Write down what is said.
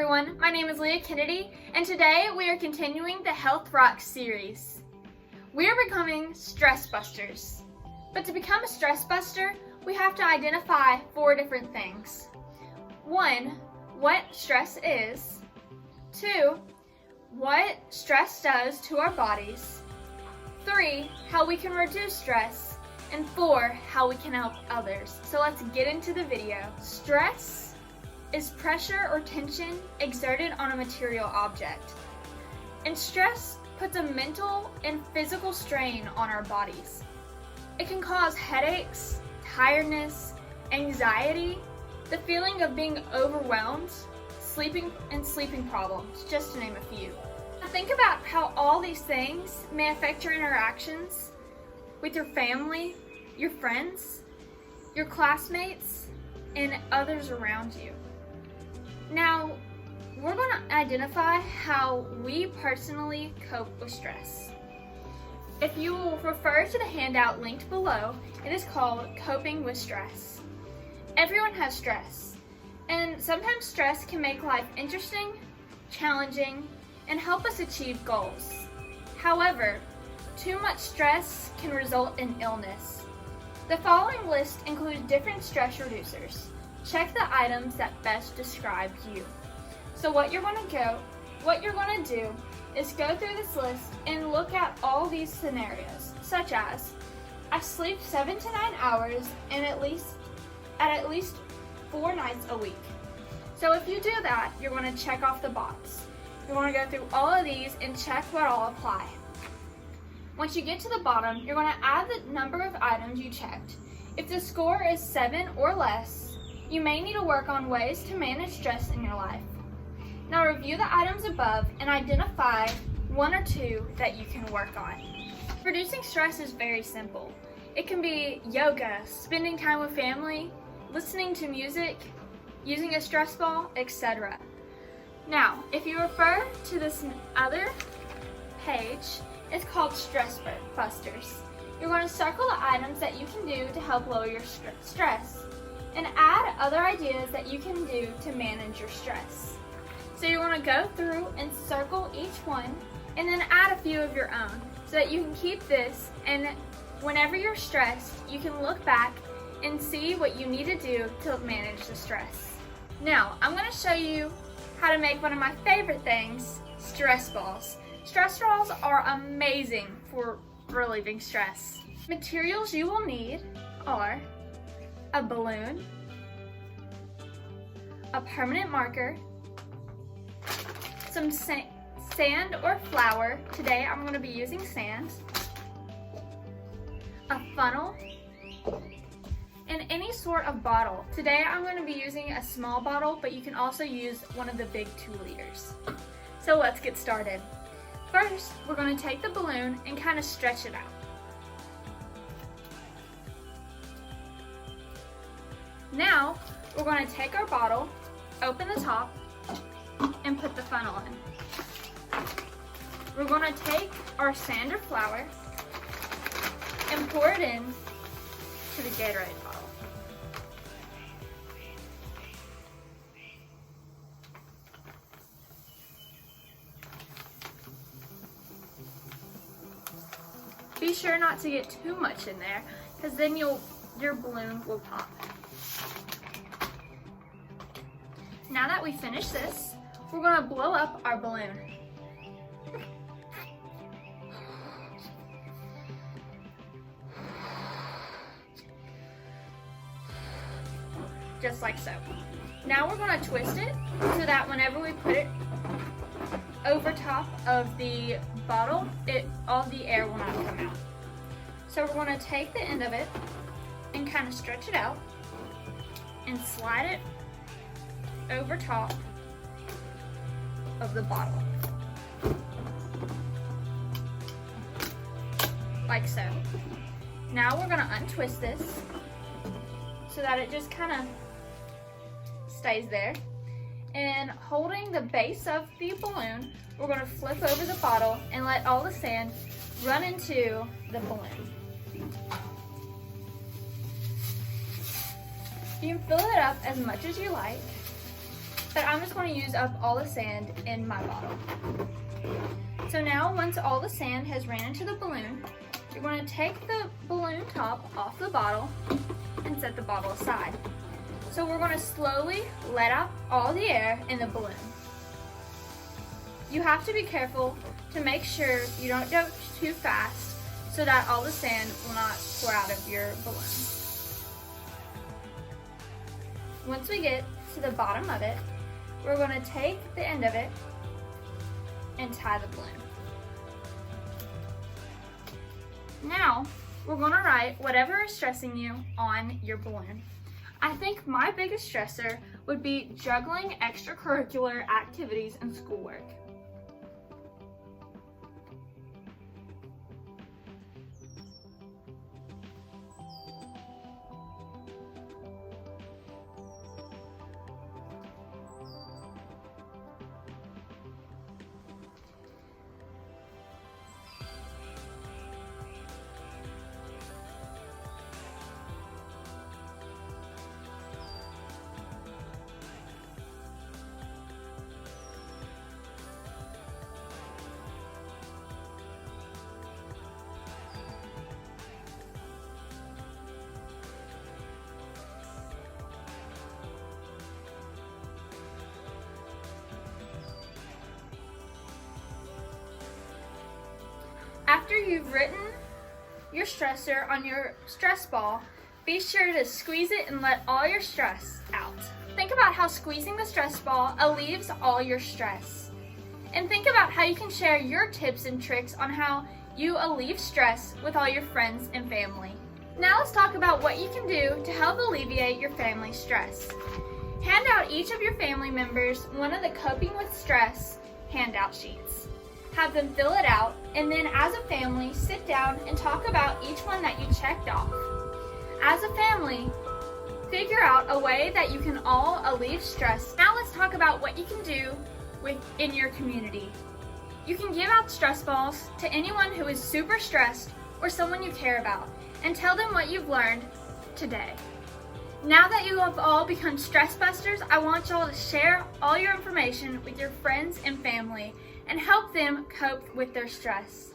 everyone, my name is Leah Kennedy, and today we are continuing the Health Rocks series. We are becoming stress busters. But to become a stress buster, we have to identify 4 different things. 1, what stress is. 2, what stress does to our bodies. 3, how we can reduce stress. And 4, how we can help others. So let's get into the video. Stress is pressure or tension exerted on a material object. And stress puts a mental and physical strain on our bodies. It can cause headaches, tiredness, anxiety, the feeling of being overwhelmed, sleeping problems, just to name a few. Now think about how all these things may affect your interactions with your family, your friends, your classmates, and others around you. Now, we're going to identify how we personally cope with stress. If you will refer to the handout linked below, it is called Coping with Stress. Everyone has stress, and sometimes stress can make life interesting, challenging, and help us achieve goals. However, too much stress can result in illness. The following list includes different stress reducers. Check the items that best describe you. So what you're going to do is go through this list and look at all these scenarios, such as I sleep 7 to 9 hours and at least 4 nights a week. So if you do that, you're going to check off the box. You want to go through all of these and check what all apply. Once you get to the bottom, you're going to add the number of items you checked. If the score is 7 or less, you may need to work on ways to manage stress in your life. Now review the items above and identify 1 or 2 that you can work on. Reducing stress is very simple. It can be yoga, spending time with family, listening to music, using a stress ball, etc. Now, if you refer to this other page, it's called Stress Busters. You're going to circle the items that you can do to help lower your stress, and add other ideas that you can do to manage your stress. So you want to go through and circle each one and then add a few of your own so that you can keep this, and whenever you're stressed, you can look back and see what you need to do to manage the stress. Now, I'm going to show you how to make one of my favorite things, stress balls. Stress balls are amazing for relieving stress. Materials you will need are a balloon, a permanent marker, some sand or flour. Today I'm going to be using sand, a funnel, and any sort of bottle. Today I'm going to be using a small bottle, but you can also use one of the big 2 liters. So let's get started. First, we're going to take the balloon and kind of stretch it out. Now, we're going to take our bottle, open the top, and put the funnel in. We're going to take our sand or flour and pour it in to the Gatorade bottle. Be sure not to get too much in there, because then your balloon will pop. Now that we finish this, we're going to blow up our balloon. Just like so. Now we're going to twist it so that whenever we put it over top of the bottle, all the air will not come out. So we're going to take the end of it and kind of stretch it out and slide it over top of the bottle, like so. Now we're going to untwist this so that it just kind of stays there, and holding the base of the balloon, we're going to flip over the bottle and let all the sand run into the balloon. You can fill it up as much as you like, but I'm just going to use up all the sand in my bottle. So now, once all the sand has ran into the balloon, you're going to take the balloon top off the bottle and set the bottle aside. So we're going to slowly let out all the air in the balloon. You have to be careful to make sure you don't go too fast so that all the sand will not pour out of your balloon. Once we get to the bottom of it, we're going to take the end of it and tie the balloon. Now, we're going to write whatever is stressing you on your balloon. I think my biggest stressor would be juggling extracurricular activities and schoolwork. After you've written your stressor on your stress ball, be sure to squeeze it and let all your stress out. Think about how squeezing the stress ball relieves all your stress. And think about how you can share your tips and tricks on how you alleviate stress with all your friends and family. Now let's talk about what you can do to help alleviate your family's stress. Hand out each of your family members one of the Coping with Stress handout sheets. Have them fill it out, and then as a family, sit down and talk about each one that you checked off. As a family, figure out a way that you can all alleviate stress. Now let's talk about what you can do in your community. You can give out stress balls to anyone who is super stressed or someone you care about, and tell them what you've learned today. Now that you have all become stress busters, I want y'all to share all your information with your friends and family and help them cope with their stress.